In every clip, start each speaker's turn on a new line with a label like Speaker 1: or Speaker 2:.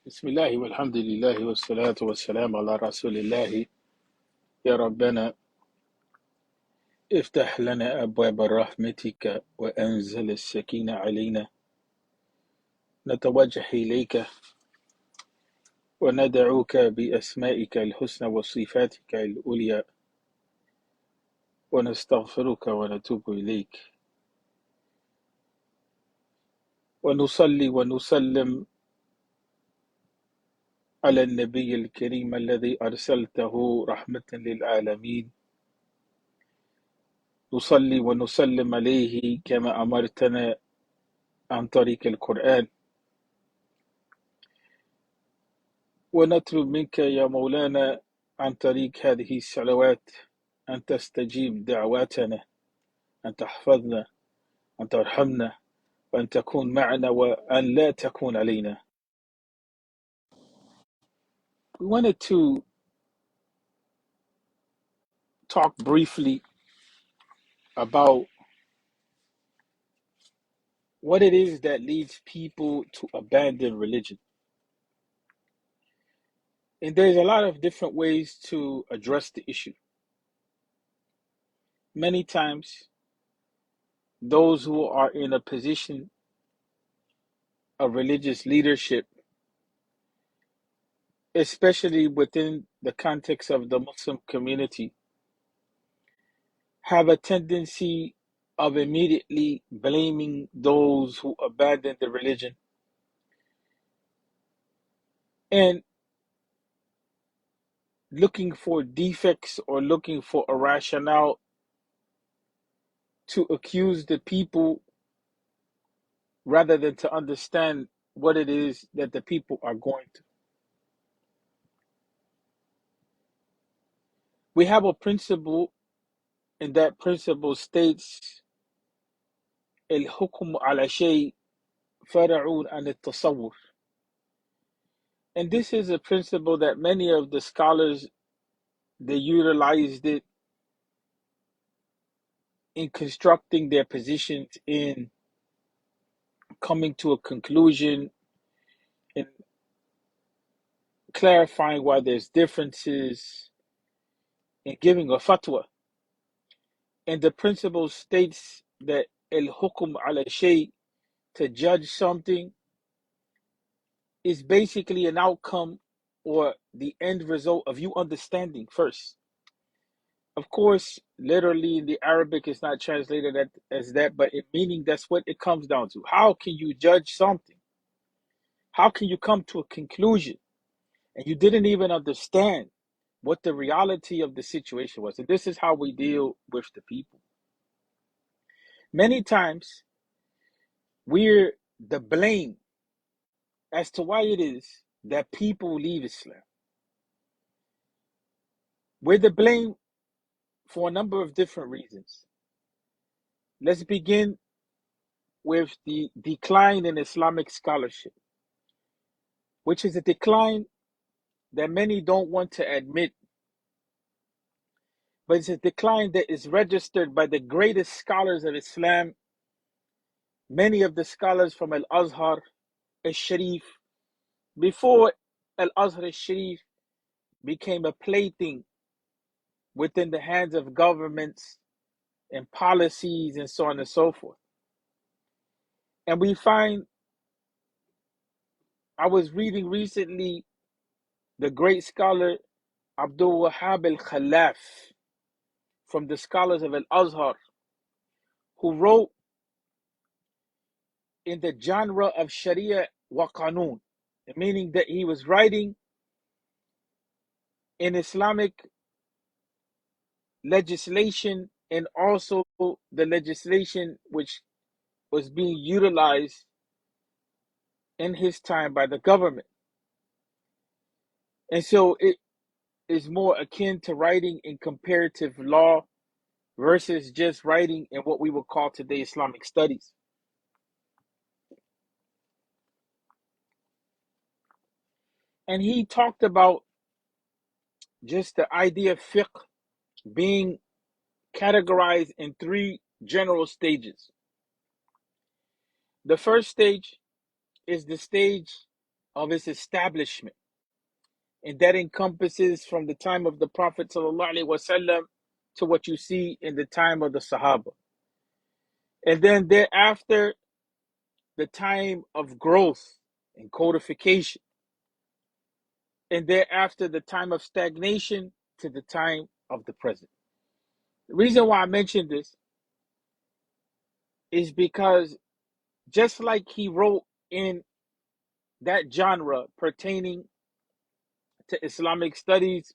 Speaker 1: بسم الله والحمد لله والصلاة والسلام على رسول الله. يا ربنا افتح لنا أبواب رحمتك وأنزل السكينة علينا. نتوجه إليك وندعوك بأسمائك الحسنى وصفاتك العليا، ونستغفرك ونتوب إليك، ونصلي ونسلم على النبي الكريم الذي أرسلته رحمة للعالمين. نصلي ونسلم عليه كما أمرتنا عن طريق القرآن، ونطلب منك يا مولانا عن طريق هذه الصلوات أن تستجيب دعواتنا، أن تحفظنا، أن ترحمنا، وأن تكون معنا وأن لا تكون علينا. We wanted to talk briefly about what it is that leads people to abandon religion. And there's a lot of different ways to address the issue. Many times, those who are in a position of religious leadership, especially within the context of the Muslim community, have a tendency of immediately blaming those who abandon the religion and looking for defects or looking for a rationale to accuse the people rather than to understand what it is that the people are going through. We have a principle, and that principle states الحكم على شيء فرع عن التصور. And this is a principle that many of the scholars, they utilized it in constructing their positions, in coming to a conclusion, in clarifying why there's differences, in giving a fatwa. And the principle states that al-hukm ala shay, to judge something, is basically an outcome or the end result of you understanding first. Of course, literally in the Arabic, it's not translated as that, but in meaning, that's what it comes down to. How can you judge something? How can you come to a conclusion and you didn't even understand what the reality of the situation was? And this is how we deal with the people. Many times, we're the blame as to why it is that people leave Islam. We're the blame for a number of different reasons. Let's begin with the decline in Islamic scholarship, which is a decline that many don't want to admit, but it's a decline that is registered by the greatest scholars of Islam, many of the scholars from Al-Azhar al-Sharif, before Al-Azhar al-Sharif became a plaything within the hands of governments and policies and so on and so forth. And we find, I was reading recently the great scholar Abdul Wahab al-Khalaf, from the scholars of Al-Azhar, who wrote in the genre of Sharia wa Qanun, meaning that he was writing in Islamic legislation and also the legislation which was being utilized in his time by the government. And so it is more akin to writing in comparative law versus just writing in what we would call today Islamic studies. And he talked about just the idea of fiqh being categorized in three general stages. The first stage is the stage of its establishment. And that encompasses from the time of the Prophet ﷺ to what you see in the time of the Sahaba. And then thereafter, the time of growth and codification. And thereafter, the time of stagnation to the time of the present. The reason why I mentioned this is because just like he wrote in that genre pertaining to Islamic studies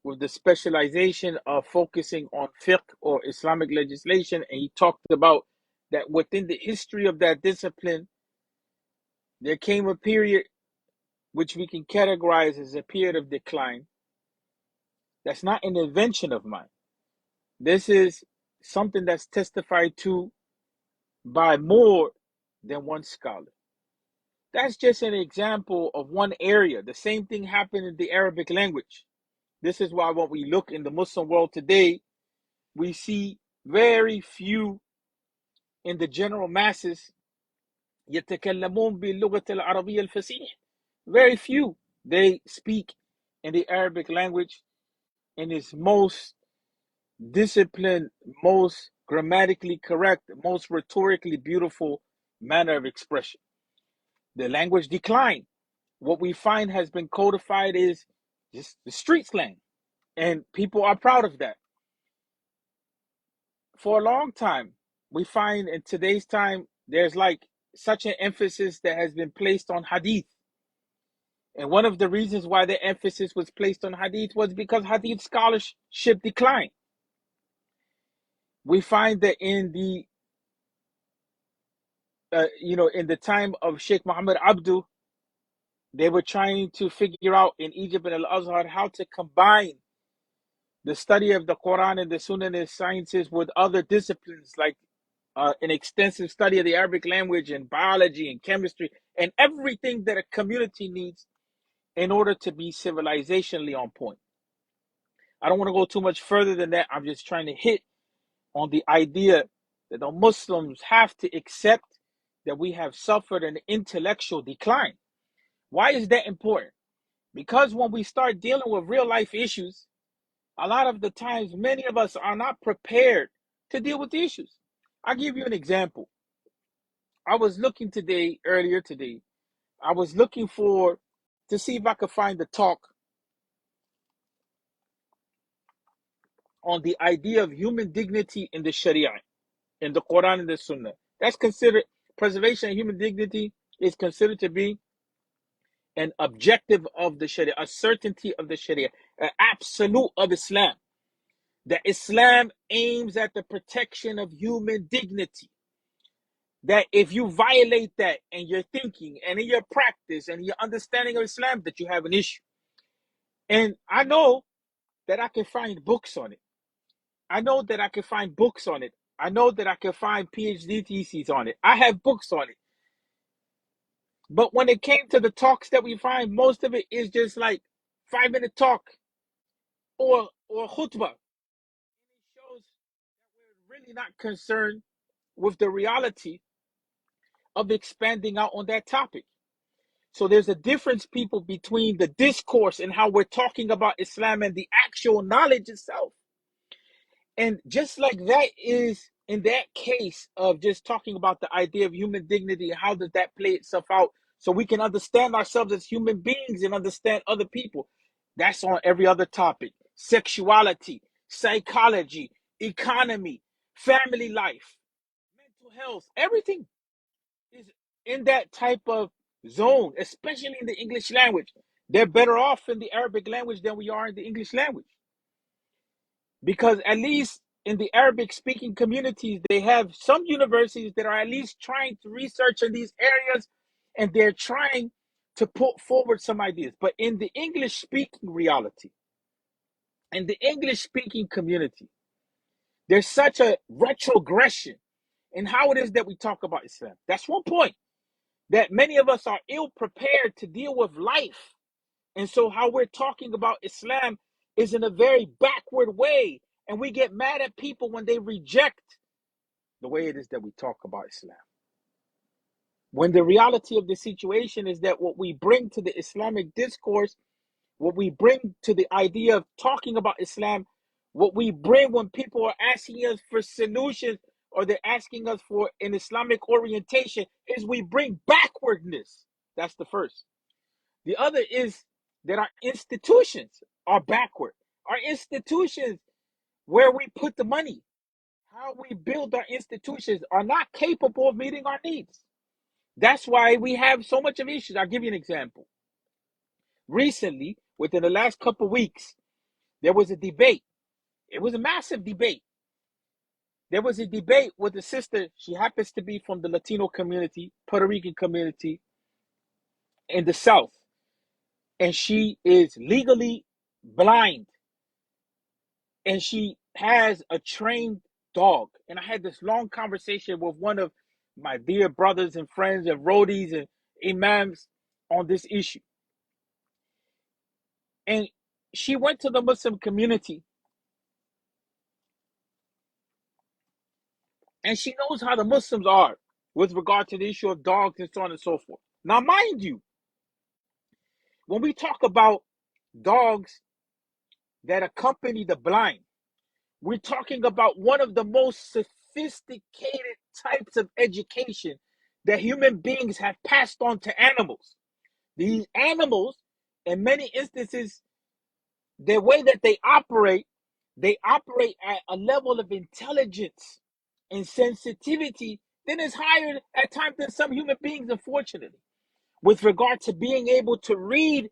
Speaker 1: with the specialization of focusing on fiqh or Islamic legislation, and he talked about that within the history of that discipline, there came a period which we can categorize as a period of decline. That's not an invention of mine. This is something that's testified to by more than one scholar. That's just an example of one area. The same thing happened in the Arabic language. This is why when we look in the Muslim world today, we see very few in the general masses يتكلمون باللغة العربية الفصيح. Very few. They speak in the Arabic language in its most disciplined, most grammatically correct, most rhetorically beautiful manner of expression. The language declined. What we find has been codified is just the street slang, and people are proud of that. For a long time, we find in today's time there's like such an emphasis that has been placed on hadith. And one of the reasons why the emphasis was placed on hadith was because hadith scholarship declined. We find that in the in the time of Sheikh Muhammad Abdu, they were trying to figure out in Egypt and Al-Azhar how to combine the study of the Quran and the Sunnah and the sciences with other disciplines like an extensive study of the Arabic language and biology and chemistry and everything that a community needs in order to be civilizationally on point. I don't want to go too much further than that. I'm just trying to hit on the idea that the Muslims have to accept that we have suffered an intellectual decline. Why is that important? Because when we start dealing with real life issues, a lot of the times many of us are not prepared to deal with the issues. I'll give you an example. I was looking earlier today, I was looking to see if I could find a talk on the idea of human dignity in the Sharia, in the Quran and the Sunnah. That's considered, preservation of human dignity is considered to be an objective of the Sharia, a certainty of the Sharia, an absolute of Islam. That Islam aims at the protection of human dignity. That if you violate that in your thinking and in your practice and your understanding of Islam, that you have an issue. And I know that I can find books on it. I know that I can find books on it. I know that I can find PhD theses on it. I have books on it. But when it came to the talks that we find, most of it is just like 5-minute talk or khutbah. It shows that we're really not concerned with the reality of expanding out on that topic. So there's a difference, people, between the discourse and how we're talking about Islam and the actual knowledge itself. And just like that is in that case of just talking about the idea of human dignity, how does that play itself out so we can understand ourselves as human beings and understand other people. That's on every other topic. Sexuality, psychology, economy, family life, mental health, everything is in that type of zone, especially in the English language. They're better off in the Arabic language than we are in the English language. Because at least in the Arabic speaking communities, they have some universities that are at least trying to research in these areas and they're trying to put forward some ideas. But in the English speaking reality, in the English speaking community, there's such a retrogression in how it is that we talk about Islam. That's one point, that many of us are ill prepared to deal with life. And so how we're talking about Islam is in a very backward way. And we get mad at people when they reject the way it is that we talk about Islam. when the reality of the situation is that what we bring to the Islamic discourse, what we bring to the idea of talking about Islam, what we bring when people are asking us for solutions or they're asking us for an Islamic orientation, is we bring backwardness. That's the first. The other is that our institutions are backward. Our institutions, where we put the money, how we build our institutions, are not capable of meeting our needs. That's why we have so much of issues. I'll give you an example. Recently, within the last couple of weeks, there was a debate. It was a massive debate. There was a debate with a sister. She happens to be from the Latino community, Puerto Rican community in the South. And she is legally blind. And she has a trained dog. And I had this long conversation with one of my dear brothers and friends and roadies and imams on this issue. And she went to the Muslim community and she knows how the Muslims are with regard to the issue of dogs and so on and so forth. Now, mind you, when we talk about dogs that accompany the blind, we're talking about one of the most sophisticated types of education that human beings have passed on to animals. These animals, in many instances, the way that they operate at a level of intelligence and sensitivity that is higher at times than some human beings, unfortunately, with regard to being able to read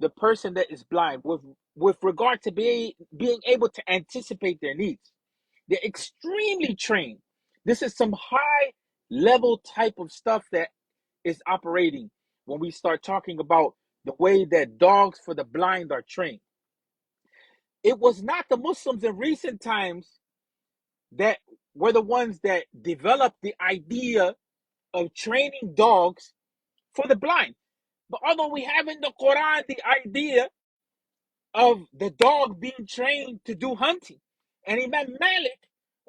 Speaker 1: the person that is blind, with regard to being able to anticipate their needs. They're extremely trained. This is some high level type of stuff that is operating when we start talking about the way that dogs for the blind are trained. It was not the Muslims in recent times that were the ones that developed the idea of training dogs for the blind. But although we have in the Quran the idea of the dog being trained to do hunting, and Imam Malik,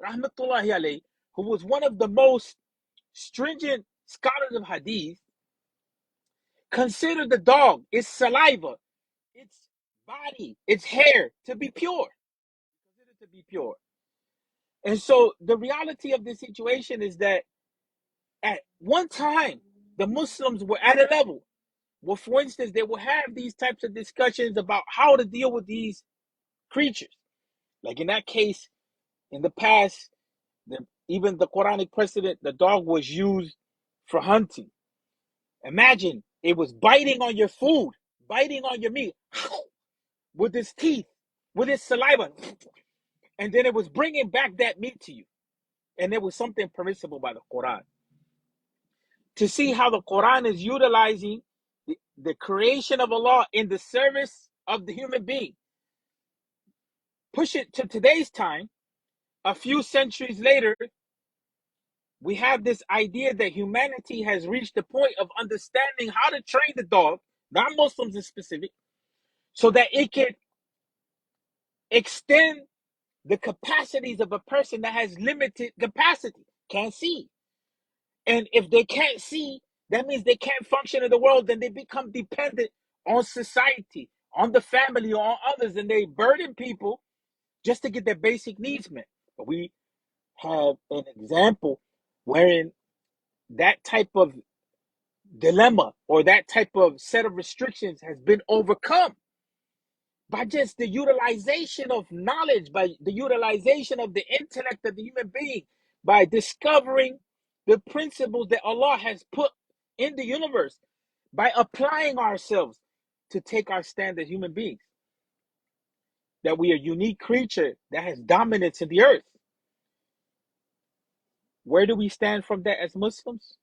Speaker 1: rahmatullahi alayh, who was one of the most stringent scholars of hadith, considered the dog, its saliva, its body, its hair to be pure. Considered to be pure. And so the reality of the situation is that at one time, the Muslims were at a level where, for instance, they will have these types of discussions about how to deal with these creatures. Like in that case, in the past, even the Quranic precedent, the dog was used for hunting. Imagine it was biting on your food, biting on your meat with its teeth, with its saliva, and then it was bringing back that meat to you. And there was something permissible by the Quran. To see how the Quran is utilizing the creation of Allah in the service of the human being. Push it to today's time, a few centuries later, we have this idea that humanity has reached the point of understanding how to train the dog, not Muslims in specific, so that it can extend the capacities of a person that has limited capacity, can't see. And if they can't see, that means they can't function in the world, then they become dependent on society, on the family, or on others, and they burden people just to get their basic needs met. But we have an example wherein that type of dilemma or that type of set of restrictions has been overcome by just the utilization of knowledge, by the utilization of the intellect of the human being, by discovering the principles that Allah has put in the universe, by applying ourselves to take our stand as human beings, that we are a unique creature that has dominance in the earth. Where do we stand from that as Muslims?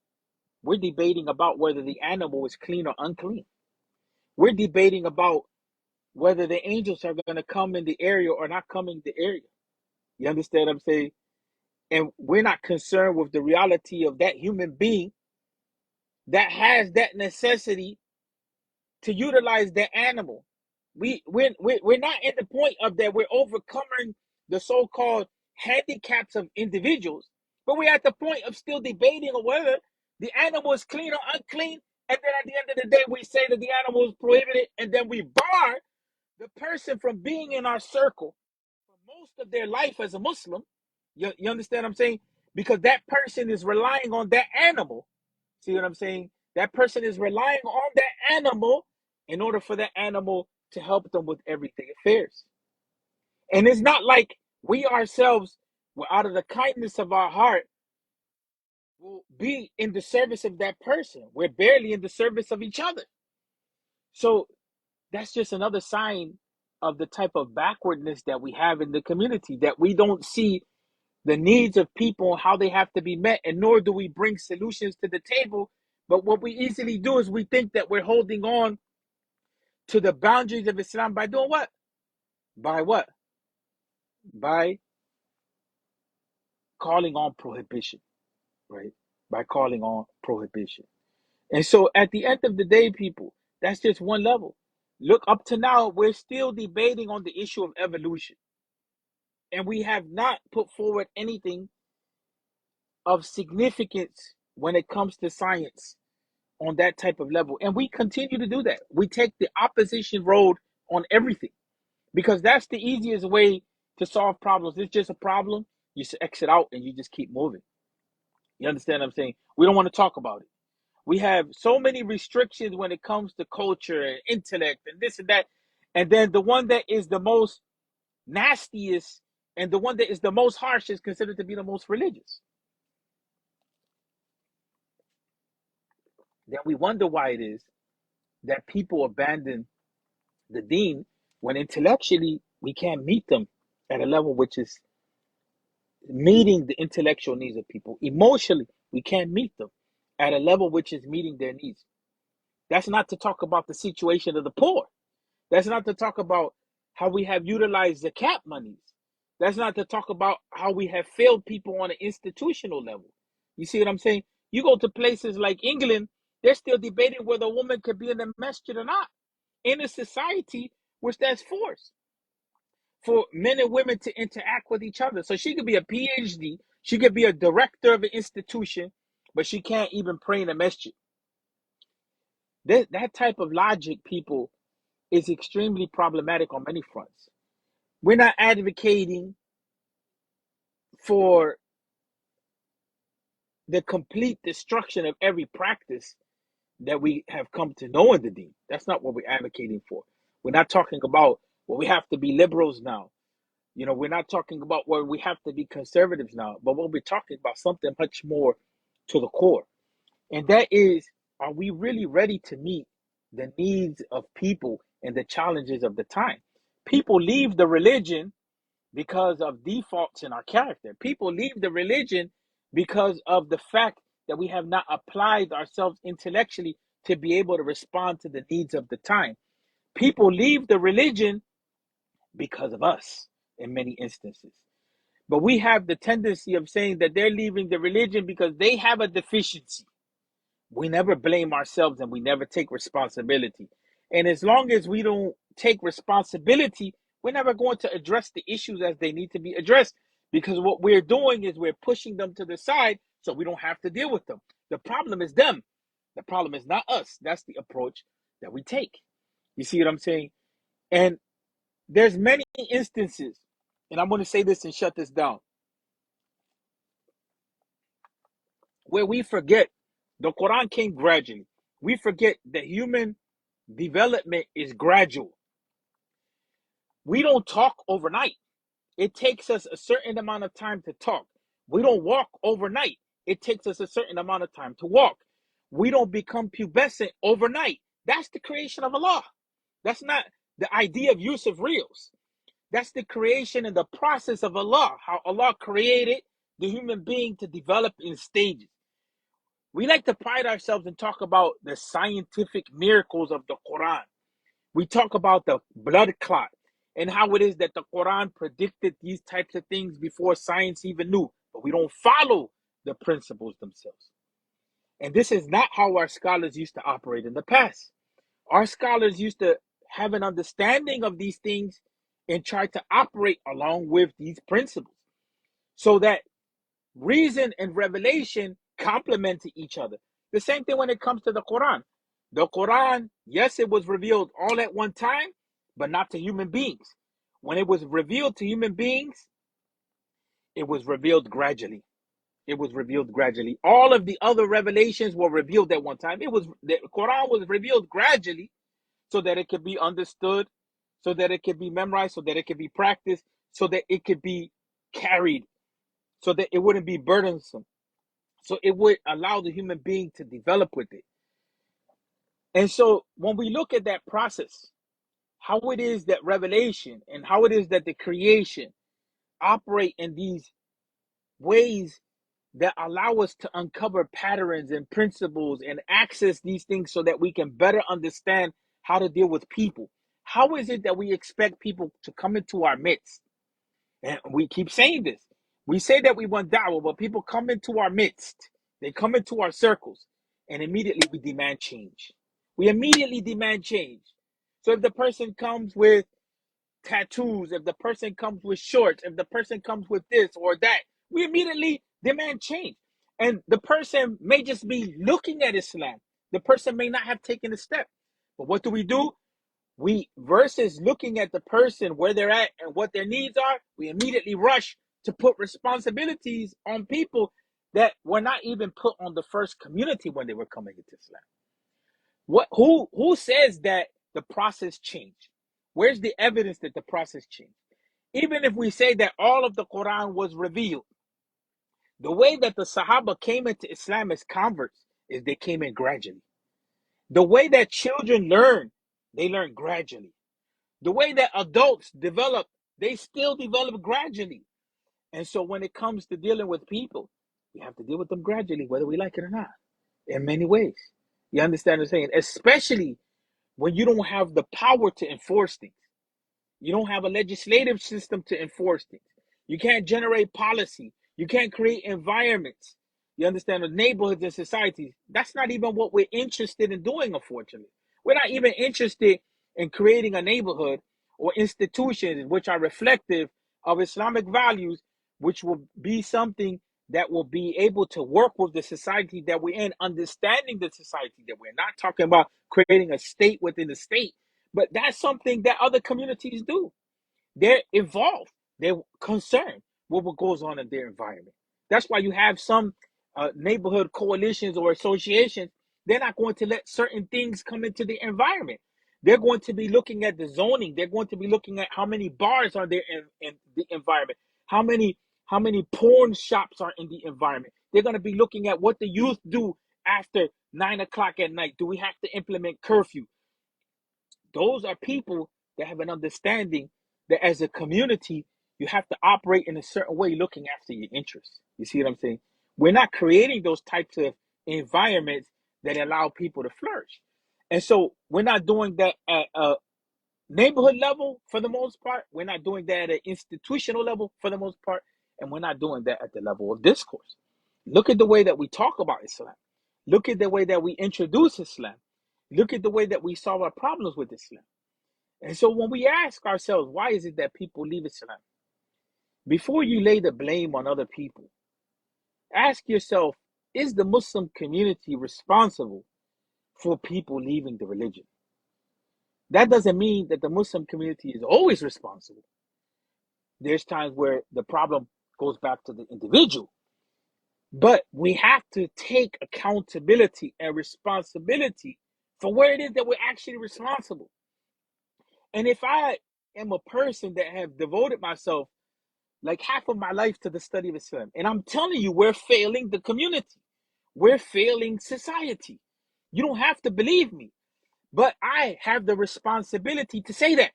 Speaker 1: We're debating about whether the animal is clean or unclean. We're debating about whether the angels are going to come in the area or not come in the area. You understand what I'm saying? And we're not concerned with the reality of that human being that has that necessity to utilize that animal. We're not in the point of that we're overcoming the so-called handicaps of individuals, but we're at the point of still debating on whether The animal is clean or unclean, and then at the end of the day, we say that the animal is prohibited, and then we bar the person from being in our circle for most of their life as a Muslim. You understand what I'm saying? Because that person is relying on that animal. See what I'm saying? That person is relying on that animal in order for that animal to help them with everyday affairs. And it's not like we ourselves, out of the kindness of our heart, will be in the service of that person. We're barely in the service of each other. So that's just another sign of the type of backwardness that we have in the community, that we don't see the needs of people and how they have to be met, and nor do we bring solutions to the table. But what we easily do is we think that we're holding on to the boundaries of Islam by doing what? By what? By calling on prohibition, right? By calling on prohibition. And so at the end of the day, people, that's just one level. Look, up to now, we're still debating on the issue of evolution. And we have not put forward anything of significance when it comes to science on that type of level. And we continue to do that. We take the opposition road on everything because that's the easiest way to solve problems. It's just a problem, you just exit out and you just keep moving. You understand what I'm saying? We don't want to talk about it. We have so many restrictions when it comes to culture and intellect and this and that. And then the one that is the most nastiest and the one that is the most harsh is considered to be the most religious. Then we wonder why it is that people abandon the deen when intellectually we can't meet them at a level which is meeting the intellectual needs of people. Emotionally, we can't meet them at a level which is meeting their needs. That's not to talk about the situation of the poor. That's not to talk about how we have utilized the cap monies. That's not to talk about how we have failed people on an institutional level. You see what I'm saying? You go to places like England, they're still debating whether a woman could be in the masjid or not. In a society which that's forced for men and women to interact with each other. So she could be a PhD, she could be a director of an institution, but she can't even pray in a masjid. That type of logic, people, is extremely problematic on many fronts. We're not advocating for the complete destruction of every practice that we have come to know in the deen. That's not what we're advocating for. We're not talking about, well, we have to be liberals now. We're not talking about where we have to be conservatives now, but what we're talking about something much more to the core. And that is, are we really ready to meet the needs of people and the challenges of the time? People leave the religion because of defaults in our character. People leave the religion because of the fact that we have not applied ourselves intellectually to be able to respond to the needs of the time. People leave the religion because of us in many instances. But we have the tendency of saying that they're leaving the religion because they have a deficiency. We never blame ourselves and we never take responsibility. And as long as we don't take responsibility, we're never going to address the issues as they need to be addressed, because what we're doing is we're pushing them to the side so we don't have to deal with them. The problem is them. The problem is not us. That's the approach that we take. You see what I'm saying? And there's many instances, and I'm going to say this and shut this down, where we forget the Quran came gradually. We forget that human development is gradual. We don't talk overnight. It takes us a certain amount of time to talk. We don't walk overnight. It takes us a certain amount of time to walk. We don't become pubescent overnight. That's the creation of Allah. That's not the idea of Yusuf Rios. That's the creation and the process of Allah, how Allah created the human being to develop in stages. We like to pride ourselves and talk about the scientific miracles of the Quran. We talk about the blood clot and how it is that the Quran predicted these types of things before science even knew, but we don't follow the principles themselves. And this is not how our scholars used to operate in the past. Our scholars used to have an understanding of these things and try to operate along with these principles so that reason and revelation complementing each other. The same thing when it comes to the Quran. The Quran, yes, it was revealed all at one time, but not to human beings. When it was revealed to human beings, it was revealed gradually. It was revealed gradually. All of the other revelations were revealed at one time. The Quran was revealed gradually so that it could be understood, so that it could be memorized, so that it could be practiced, so that it could be carried, so that it wouldn't be burdensome. So it would allow the human being to develop with it. And so when we look at that process, how it is that revelation and how it is that the creation operate in these ways that allow us to uncover patterns and principles and access these things so that we can better understand how to deal with people. How is it that we expect people to come into our midst? And we keep saying this. We say that we want da'wah, but people come into our midst. They come into our circles, and immediately we demand change. We immediately demand change. So if the person comes with tattoos, if the person comes with shorts, if the person comes with this or that, we immediately demand change. And the person may just be looking at Islam. The person may not have taken a step. But what do? We, versus looking at the person where they're at and what their needs are, we immediately rush to put responsibilities on people that were not even put on the first community when they were coming into Islam. Who says that the process changed? Where's the evidence that the process changed? Even if we say that all of the Quran was revealed, the way that the Sahaba came into Islam as converts is they came in gradually. The way that children learn, they learn gradually. The way that adults develop, they still develop gradually. And so when it comes to dealing with people, we have to deal with them gradually, whether we like it or not, in many ways. You understand what I'm saying? Especially when you don't have the power to enforce things. You don't have a legislative system to enforce things. You can't generate policy. You can't create environments. You understand? The neighborhoods and societies. That's not even what we're interested in doing, unfortunately. We're not even interested in creating a neighborhood or institutions which are reflective of Islamic values, which will be something that will be able to work with the society that we're in, understanding the society that we're in. Not talking about creating a state within the state, but that's something that other communities do. They're involved. They're concerned with what goes on in their environment. That's why you have some neighborhood coalitions or associations. They're not going to let certain things come into the environment. They're going to be looking at the zoning. They're going to be looking at how many bars are there in the environment. How many porn shops are in the environment. They're going to be looking at what the youth do after 9 o'clock at night. Do we have to implement curfew? Those are people that have an understanding that as a community, you have to operate in a certain way, looking after your interests. You see what I'm saying? We're not creating those types of environments that allow people to flourish. And so we're not doing that at a neighborhood level for the most part. We're not doing that at an institutional level for the most part. And we're not doing that at the level of discourse. Look at the way that we talk about Islam. Look at the way that we introduce Islam. Look at the way that we solve our problems with Islam. And so when we ask ourselves, why is it that people leave Islam? Before you lay the blame on other people, ask yourself, is the Muslim community responsible for people leaving the religion? That doesn't mean that the Muslim community is always responsible. There's times where the problem goes back to the individual. But we have to take accountability and responsibility for where it is that we're actually responsible. And if I am a person that have devoted myself like half of my life to the study of Islam, and I'm telling you, we're failing the community. We're failing society. You don't have to believe me, but I have the responsibility to say that.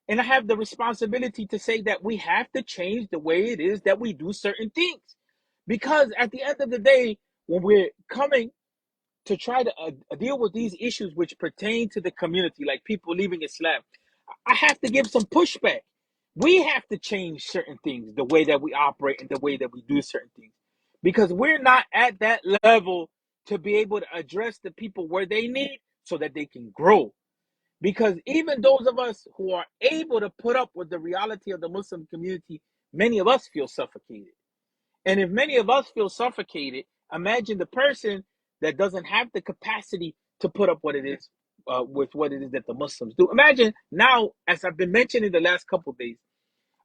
Speaker 1: And I have the responsibility to say that we have to change the way it is that we do certain things. Because at the end of the day, when we're coming to try to deal with these issues which pertain to the community, like people leaving Islam, I have to give some pushback. We have to change certain things, the way that we operate and the way that we do certain things, because we're not at that level to be able to address the people where they need so that they can grow. Because even those of us who are able to put up with the reality of the Muslim community, many of us feel suffocated. And if many of us feel suffocated, Imagine the person that doesn't have the capacity to put up what it is with what it is that the Muslims do. Imagine now, as I've been mentioning the last couple of days,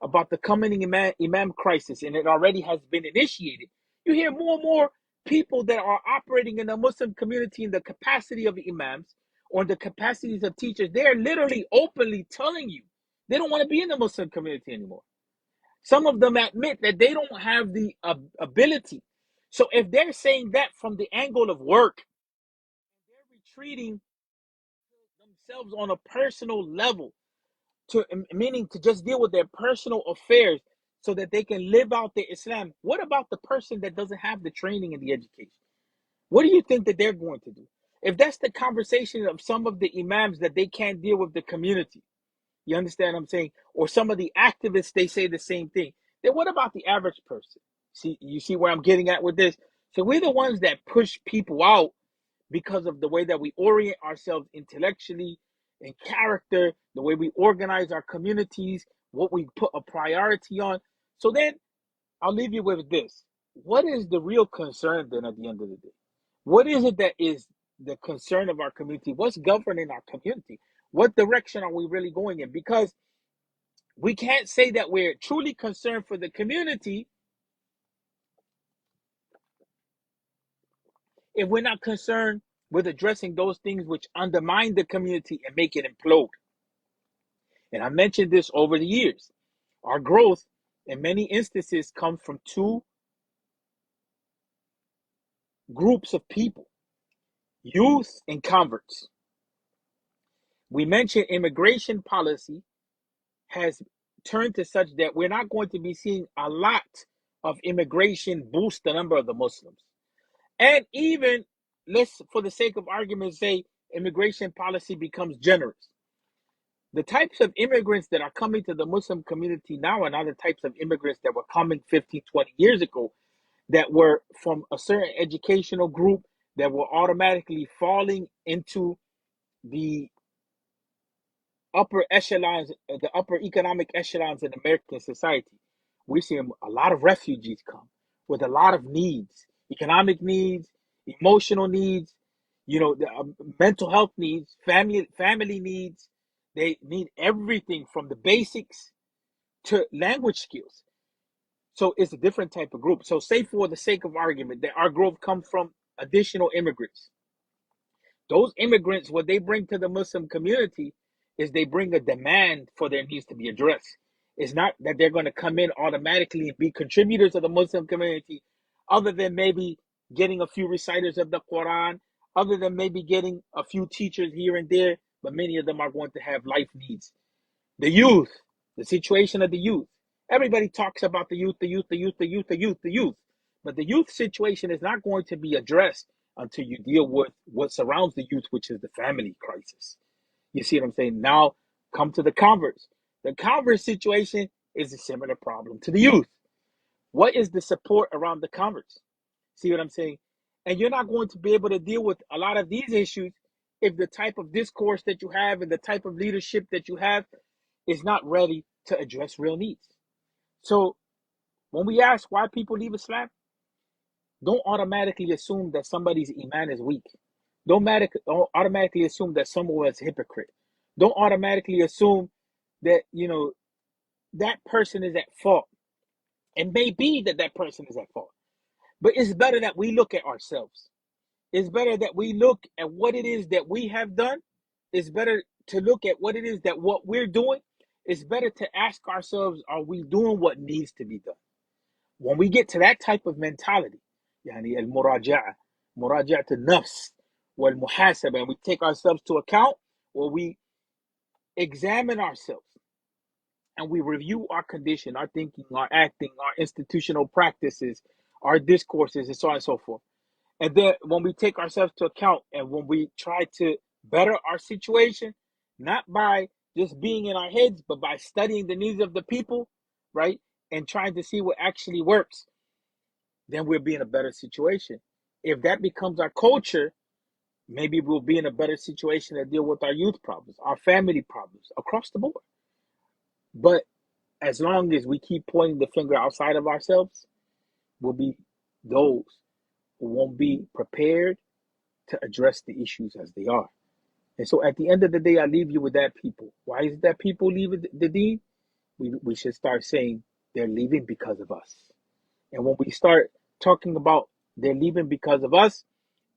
Speaker 1: about the coming imam crisis, and it already has been initiated. You hear more and more people that are operating in the Muslim community in the capacity of imams or the capacities of teachers. They're literally openly telling you they don't want to be in the Muslim community anymore. Some of them admit that they don't have the ability. So if they're saying that from the angle of work, they're retreating themselves on a personal level, to meaning to just deal with their personal affairs so that they can live out their Islam. What about the person that doesn't have the training and the education? What do you think that they're going to do? If that's the conversation of some of the imams, that they can't deal with the community, you understand what I'm saying? Or some of the activists, they say the same thing. Then what about the average person? See, you see where I'm getting at with this? So we're the ones that push people out because of the way that we orient ourselves intellectually and character, the way we organize our communities, what we put a priority on. So then I'll leave you with this. What is the real concern then at the end of the day? What is it that is the concern of our community? What's governing our community? What direction are we really going in? Because we can't say that we're truly concerned for the community if we're not concerned with addressing those things which undermine the community and make it implode. And I mentioned this over the years. Our growth in many instances comes from two groups of people: youth and converts. We mentioned immigration policy has turned to such that we're not going to be seeing a lot of immigration boost the number of the Muslims. And even, let's, for the sake of argument, say immigration policy becomes generous. The types of immigrants that are coming to the Muslim community now are not the types of immigrants that were coming 15, 20 years ago, that were from a certain educational group, that were automatically falling into the upper echelons, the upper economic echelons in American society. We're seeing a lot of refugees come with a lot of needs, economic needs, emotional needs, the mental health needs, family needs. They need everything from the basics to language skills. So it's a different type of group. So say for the sake of argument that our growth comes from additional immigrants. Those immigrants, what they bring to the Muslim community is they bring a demand for their needs to be addressed. It's not that they're going to come in automatically and be contributors of the Muslim community, other than maybe getting a few reciters of the Quran, other than maybe getting a few teachers here and there, but many of them are going to have life needs. The youth, the situation of the youth. Everybody talks about the youth, the youth, the youth, the youth, the youth, the youth. But the youth situation is not going to be addressed until you deal with what surrounds the youth, which is the family crisis. You see what I'm saying? Now, come to the converts. The convert situation is a similar problem to the youth. What is the support around the converts? See what I'm saying? And you're not going to be able to deal with a lot of these issues if the type of discourse that you have and the type of leadership that you have is not ready to address real needs. So when we ask why people leave Islam, don't automatically assume that somebody's iman is weak. Don't automatically assume that someone is a hypocrite. Don't automatically assume that that person is at fault. It may be that that person is at fault, but it's better that we look at ourselves. It's better that we look at what it is that we have done. It's better to look at what it is that what we're doing. It's better to ask ourselves, are we doing what needs to be done? When we get to that type of mentality, يعني المراجعة مراجعة النفس والمحاسبة, and we take ourselves to account, or we examine ourselves and we review our condition, our thinking, our acting, our institutional practices, our discourses, and so on and so forth. And then when we take ourselves to account and when we try to better our situation, not by just being in our heads, but by studying the needs of the people, right? And trying to see what actually works, then we'll be in a better situation. If that becomes our culture, maybe we'll be in a better situation to deal with our youth problems, our family problems across the board. But as long as we keep pointing the finger outside of ourselves, we'll be those won't be prepared to address the issues as they are. And so at the end of the day, I leave you with that, people. Why is it that people leave the deen? We should start saying they're leaving because of us. And when we start talking about they're leaving because of us,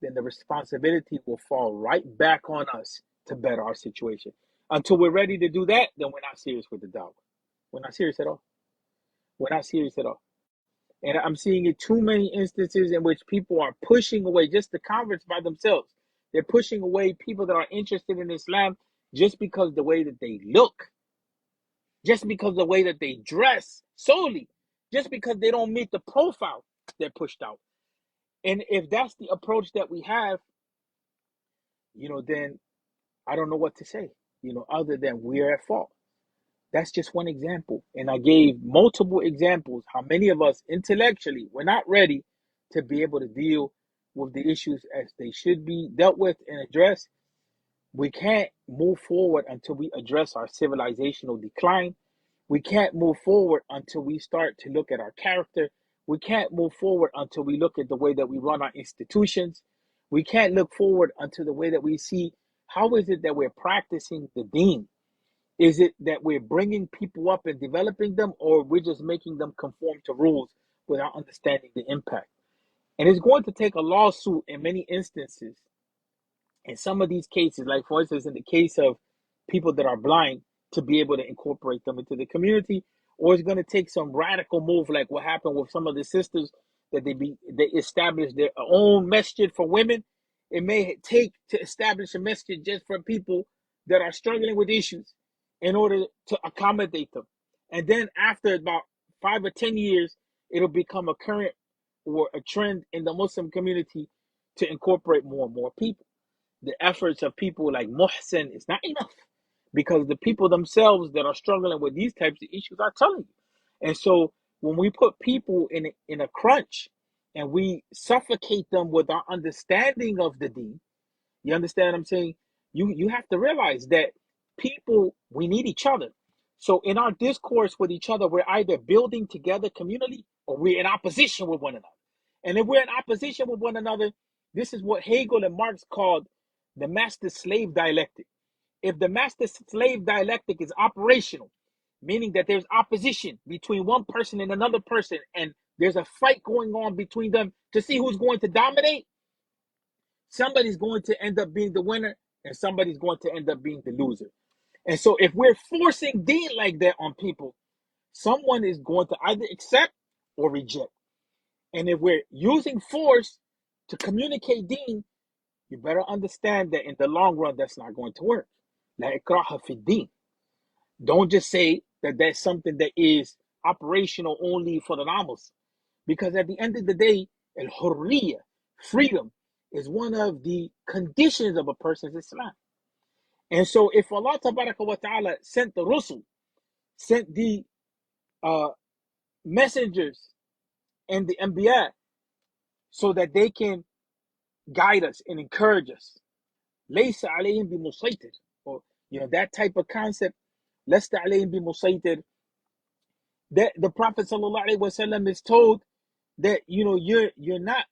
Speaker 1: then the responsibility will fall right back on us to better our situation. Until we're ready to do that, then we're not serious with the dawah. We're not serious at all. We're not serious at all. And I'm seeing it too many instances in which people are pushing away just the converts by themselves. They're pushing away people that are interested in Islam just because the way that they look, just because the way that they dress solely, just because they don't meet the profile, they're pushed out. And if that's the approach that we have, then I don't know what to say, other than we're at fault. That's just one example. And I gave multiple examples how many of us intellectually we're not ready to be able to deal with the issues as they should be dealt with and addressed. We can't move forward until we address our civilizational decline. We can't move forward until we start to look at our character. We can't move forward until we look at the way that we run our institutions. We can't look forward until the way that we see how is it that we're practicing the deen. Is it that we're bringing people up and developing them, or we're just making them conform to rules without understanding the impact? And it's going to take a lawsuit in many instances. In some of these cases, like for instance, in the case of people that are blind, to be able to incorporate them into the community, or it's going to take some radical move, like what happened with some of the sisters that they established their own masjid for women. It may take to establish a masjid just for people that are struggling with issues in order to accommodate them. And then after about 5 or 10 years, it'll become a current or a trend in the Muslim community to incorporate more and more people. The efforts of people like Muhsin is not enough, because the people themselves that are struggling with these types of issues are telling you. And so when we put people in a crunch and we suffocate them with our understanding of the deen, you understand what I'm saying? You have to realize that people, we need each other. So in our discourse with each other, we're either building together community or we're in opposition with one another. And if we're in opposition with one another, this is what Hegel and Marx called the master-slave dialectic. If the master-slave dialectic is operational, meaning that there's opposition between one person and another person, and there's a fight going on between them to see who's going to dominate, somebody's going to end up being the winner and somebody's going to end up being the loser. And so if we're forcing deen like that on people, someone is going to either accept or reject. And if we're using force to communicate deen, you better understand that in the long run, that's not going to work. La ikraha fi din. Don't just say that that's something that is operational only for the Namus. Because at the end of the day, al-hurriya, freedom, is one of the conditions of a person's Islam. And so if Allah wa ta'ala sent the Rusul, sent the messengers and the Anbiya so that they can guide us and encourage us, laysa alayhim bi musaytir, or that type of concept, lasta alayhim bi musaytir, that the Prophet sallallahu alaihi wasallam is told that you're not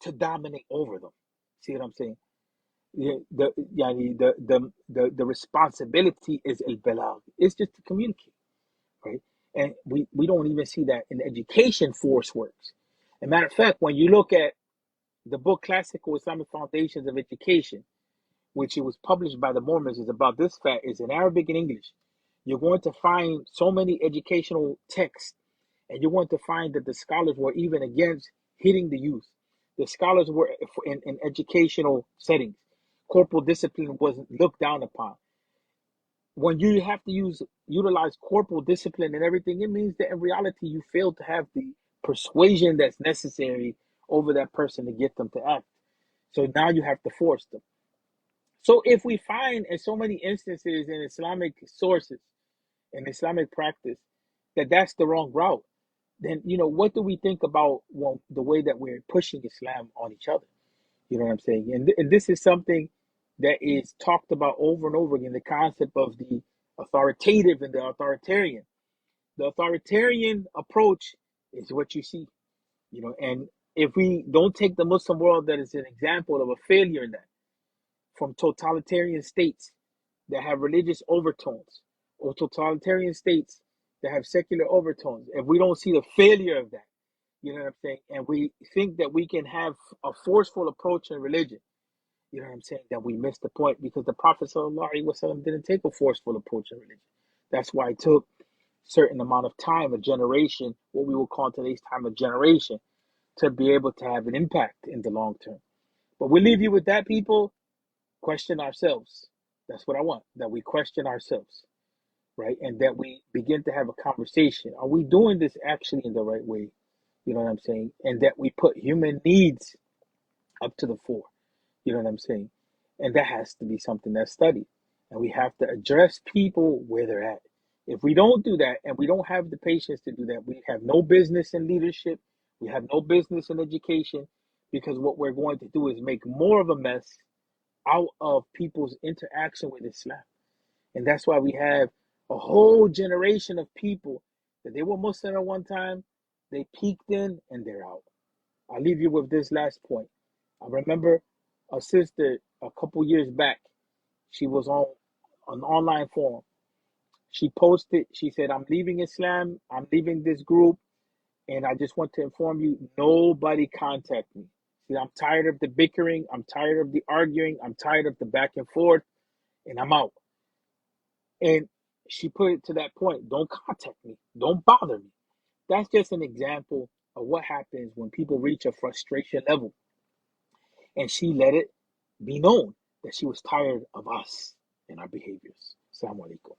Speaker 1: to dominate over them. See what I'm saying? The responsibility is al-balagh. It's just to communicate, right? And we don't even see that in education force works. As a matter of fact, when you look at the book Classical Islamic Foundations of Education, which it was published by the Mormons, is about this fact, is in Arabic and English. You're going to find so many educational texts, and you're going to find that the scholars were even against hitting the youth. The scholars were in educational settings. Corporal discipline wasn't looked down upon. When you have to utilize corporal discipline and everything, it means that in reality you fail to have the persuasion that's necessary over that person to get them to act. So now you have to force them. So if we find in so many instances in Islamic sources, in Islamic practice, that that's the wrong route, then what do we think about the way that we're pushing Islam on each other? You know what I'm saying? And this is something that is talked about over and over again, the concept of the authoritative and the authoritarian. The authoritarian approach is what you see, and if we don't take the Muslim world that is an example of a failure in that, from totalitarian states that have religious overtones or totalitarian states that have secular overtones, if we don't see the failure of that, you know what I'm saying, and we think that we can have a forceful approach in religion, you know what I'm saying, that we missed the point, because the Prophet ﷺ didn't take a forceful approach in religion. That's why it took certain amount of time, a generation, what we would call today's time a generation, to be able to have an impact in the long term. But we leave you with that, people. Question ourselves. That's what I want, that we question ourselves, right? And that we begin to have a conversation. Are we doing this actually in the right way? You know what I'm saying? And that we put human needs up to the fore. You know what I'm saying? And that has to be something that's studied. And we have to address people where they're at. If we don't do that, and we don't have the patience to do that, we have no business in leadership. We have no business in education, because what we're going to do is make more of a mess out of people's interaction with Islam. And that's why we have a whole generation of people that they were Muslim at one time, they peaked in, and they're out. I'll leave you with this last point. I remember a sister a couple years back, she was on an online forum. She posted, she said, I'm leaving Islam, I'm leaving this group, and I just want to inform you, nobody contact me. See, I'm tired of the bickering, I'm tired of the arguing, I'm tired of the back and forth, and I'm out. And she put it to that point, don't contact me, don't bother me. That's just an example of what happens when people reach a frustration level. And she let it be known that she was tired of us and our behaviors. Assalamu alaikum.